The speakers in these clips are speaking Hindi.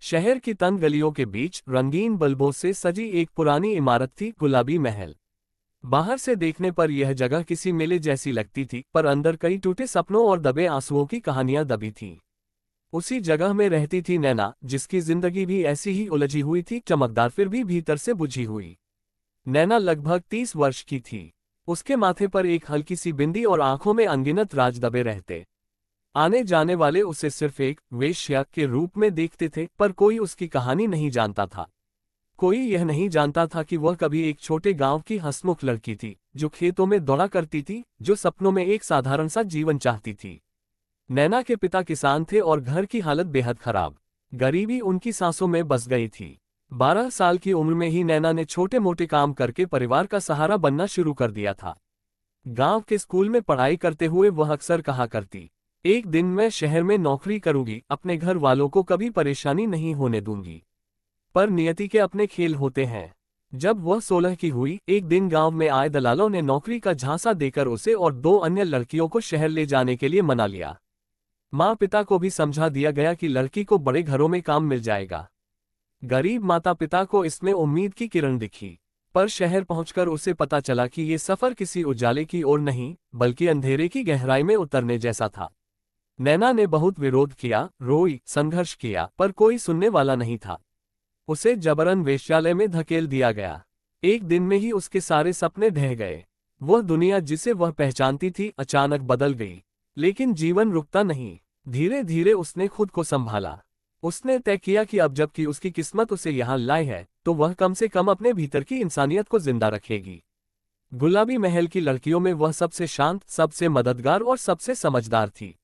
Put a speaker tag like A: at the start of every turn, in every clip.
A: शहर की तंग गलियों के बीच रंगीन बल्बों से सजी एक पुरानी इमारत थी, गुलाबी महल। बाहर से देखने पर यह जगह किसी मेले जैसी लगती थी, पर अंदर कई टूटे सपनों और दबे आंसुओं की कहानियां दबी थीं। उसी जगह में रहती थी नैना, जिसकी जिंदगी भी ऐसी ही उलझी हुई थी, चमकदार फिर भी भीतर से बुझी हुई। नैना लगभग 30 वर्ष की थी। उसके माथे पर एक हल्की सी बिंदी और आंखों में अनगिनत राज दबे रहते। आने जाने वाले उसे सिर्फ एक वेश्या के रूप में देखते थे, पर कोई उसकी कहानी नहीं जानता था। कोई यह नहीं जानता था कि वह कभी एक छोटे गांव की हंसमुख लड़की थी, जो खेतों में दौड़ा करती थी, जो सपनों में एक साधारण सा जीवन चाहती थी। नैना के पिता किसान थे और घर की हालत बेहद खराब। गरीबी उनकी सांसों में बस गई थी। 12 साल की उम्र में ही नैना ने छोटे मोटे काम करके परिवार का सहारा बनना शुरू कर दिया था। गांव के स्कूल में पढ़ाई करते हुए वह अक्सर कहा करती, एक दिन मैं शहर में नौकरी करूंगी, अपने घर वालों को कभी परेशानी नहीं होने दूंगी। पर नियति के अपने खेल होते हैं। जब वह 16 की हुई, एक दिन गांव में आए दलालों ने नौकरी का झांसा देकर उसे और 2 अन्य लड़कियों को शहर ले जाने के लिए मना लिया। माँ पिता को भी समझा दिया गया कि लड़की को बड़े घरों में काम मिल जाएगा। गरीब माता पिता को इसमें उम्मीद की किरण दिखी, पर शहर पहुंचकर उसे पता चला कि ये सफर किसी उजाले की ओर नहीं, बल्कि अंधेरे की गहराई में उतरने जैसा था। नैना ने बहुत विरोध किया, रोई, संघर्ष किया, पर कोई सुनने वाला नहीं था। उसे जबरन वेश्यालय में धकेल दिया गया। एक दिन में ही उसके सारे सपने ढह गए। वह दुनिया जिसे वह पहचानती थी अचानक बदल गई। लेकिन जीवन रुकता नहीं। धीरे धीरे उसने खुद को संभाला। उसने तय किया कि अब जबकि उसकी किस्मत उसे यहाँ लाई है, तो वह कम से कम अपने भीतर की इंसानियत को जिंदा रखेगी। गुलाबी महल की लड़कियों में वह सबसे शांत, सबसे मददगार और सबसे समझदार थी।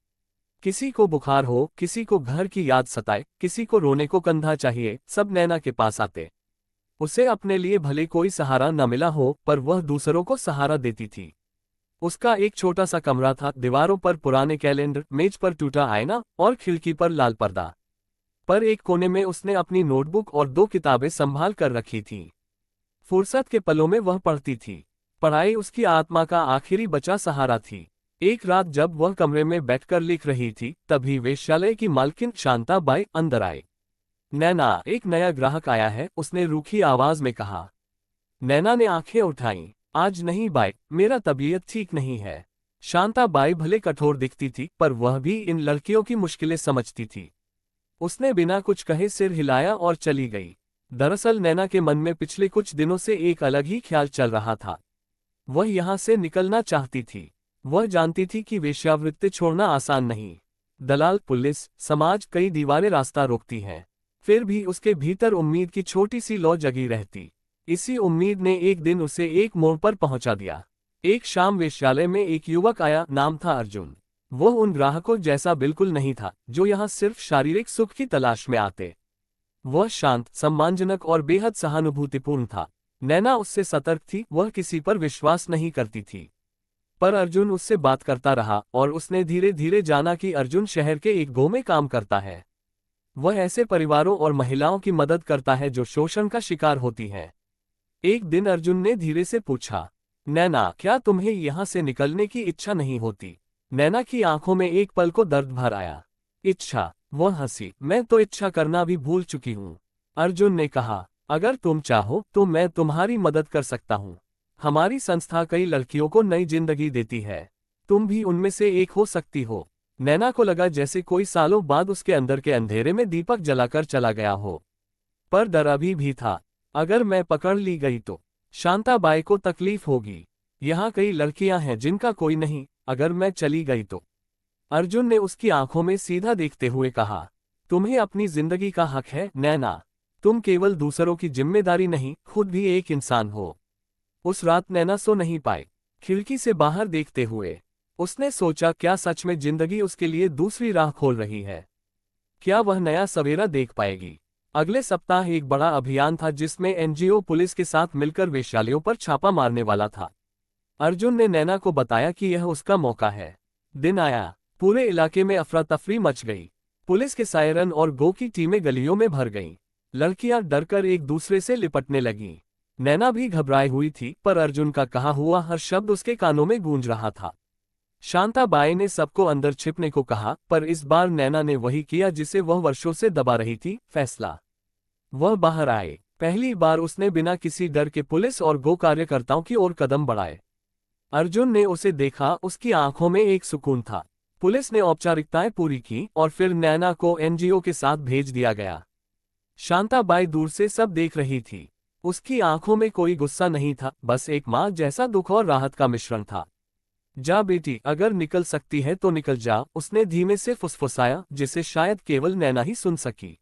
A: किसी को बुखार हो, किसी को घर की याद सताए, किसी को रोने को कंधा चाहिए, सब नैना के पास आते। उसे अपने लिए भले कोई सहारा न मिला हो, पर वह दूसरों को सहारा देती थी। उसका एक छोटा सा कमरा था, दीवारों पर पुराने कैलेंडर, मेज पर टूटा आईना और खिड़की पर लाल पर्दा। पर एक कोने में उसने अपनी नोटबुक और 2 किताबें संभाल कर रखी थीं। फुर्सत के पलों में वह पढ़ती थी। पढ़ाई उसकी आत्मा का आखिरी बचा सहारा थी। एक रात जब वह कमरे में बैठकर लिख रही थी, तभी वेश्यालय की मालकिन शांता बाई अंदर आई। नैना, एक नया ग्राहक आया है, उसने रूखी आवाज में कहा। नैना ने आंखें उठाईं। आज नहीं बाई, मेरा तबीयत ठीक नहीं है। शांता बाई भले कठोर दिखती थी, पर वह भी इन लड़कियों की मुश्किलें समझती थी। उसने बिना कुछ कहे सिर हिलाया और चली गई। दरअसल नैना के मन में पिछले कुछ दिनों से एक अलग ही ख्याल चल रहा था। वह यहाँ से निकलना चाहती थी। वह जानती थी कि वेश्यावृत्ति छोड़ना आसान नहीं। दलाल, पुलिस, समाज, कई दीवारें रास्ता रोकती हैं। फिर भी उसके भीतर उम्मीद की छोटी सी लौ जगी रहती। इसी उम्मीद ने एक दिन उसे एक मोड़ पर पहुंचा दिया। एक शाम वेश्यालय में एक युवक आया, नाम था अर्जुन। वह उन ग्राहकों जैसा बिल्कुल नहीं था, जो यहाँ सिर्फ शारीरिक सुख की तलाश में आते। वह शांत, सम्मानजनक और बेहद सहानुभूतिपूर्ण था। नैना उससे सतर्क थी, वह किसी पर विश्वास नहीं करती थी। पर अर्जुन उससे बात करता रहा और उसने धीरे धीरे जाना कि अर्जुन शहर के एक गांव में काम करता है। वह ऐसे परिवारों और महिलाओं की मदद करता है जो शोषण का शिकार होती हैं। एक दिन अर्जुन ने धीरे से पूछा, नैना, क्या तुम्हें यहाँ से निकलने की इच्छा नहीं होती? नैना की आंखों में एक पल को दर्द भर आया। इच्छा? वह हंसी। मैं तो इच्छा करना भी भूल चुकी हूँ। अर्जुन ने कहा, अगर तुम चाहो तो मैं तुम्हारी मदद कर सकता हूँ। हमारी संस्था कई लड़कियों को नई जिंदगी देती है। तुम भी उनमें से एक हो सकती हो। नैना को लगा जैसे कोई सालों बाद उसके अंदर के अंधेरे में दीपक जलाकर चला गया हो। पर डर अभी भी था। अगर मैं पकड़ ली गई तो शांता बाई को तकलीफ होगी। यहाँ कई लड़कियां हैं जिनका कोई नहीं। अगर मैं चली गई तो। अर्जुन ने उसकी आंखों में सीधा देखते हुए कहा, तुम्हें अपनी जिंदगी का हक है नैना। तुम केवल दूसरों की जिम्मेदारी नहीं, खुद भी एक इंसान हो। उस रात नैना सो नहीं पाई। खिड़की से बाहर देखते हुए उसने सोचा, क्या सच में जिंदगी उसके लिए दूसरी राह खोल रही है? क्या वह नया सवेरा देख पाएगी? अगले सप्ताह एक बड़ा अभियान था जिसमें एनजीओ पुलिस के साथ मिलकर वेश्यालयों पर छापा मारने वाला था। अर्जुन ने नैना को बताया कि यह उसका मौका है। दिन आया। पूरे इलाके में अफरा तफरी मच गई। पुलिस के सायरन और गो की टीमें गलियों में भर गईं। लड़कियां डरकर एक दूसरे से लिपटने लगीं। नैना भी घबराई हुई थी, पर अर्जुन का कहा हुआ हर शब्द उसके कानों में गूंज रहा था। शांताबाई ने सबको अंदर छिपने को कहा, पर इस बार नैना ने वही किया जिसे वह वर्षों से दबा रही थी, फैसला। वह बाहर आए। पहली बार उसने बिना किसी डर के पुलिस और गो कार्यकर्ताओं की ओर कदम बढ़ाए। अर्जुन ने उसे देखा, उसकी आंखों में एक सुकून था। पुलिस ने औपचारिकताएं पूरी की और फिर नैना को एनजीओ के साथ भेज दिया गया। शांताबाई दूर से सब देख रही थी। उसकी आंखों में कोई गुस्सा नहीं था, बस एक मां जैसा दुख और राहत का मिश्रण था। जा बेटी, अगर निकल सकती है तो निकल जा, उसने धीमे से फुसफुसाया, जिसे शायद केवल नैना ही सुन सकी।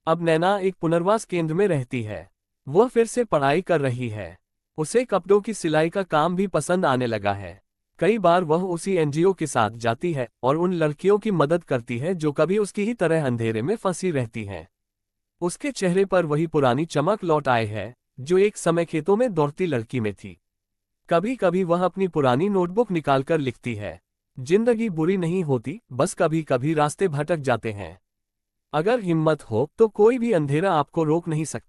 A: अब नैना एक पुनर्वास केंद्र में रहती है। वह फिर से पढ़ाई कर रही है। उसे कपड़ों की सिलाई का काम भी पसंद आने लगा है। कई बार वह उसी एनजीओ के साथ जाती है और उन लड़कियों की मदद करती है जो कभी उसकी ही तरह अंधेरे में फंसी रहती हैं। उसके चेहरे पर वही पुरानी चमक लौट आई है, जो एक समय खेतों में दौड़ती लड़की में थी। कभी कभी वह अपनी पुरानी नोटबुक निकालकर लिखती है, जिंदगी बुरी नहीं होती, बस कभी कभी रास्ते भटक जाते हैं। अगर हिम्मत हो तो कोई भी अंधेरा आपको रोक नहीं सकता।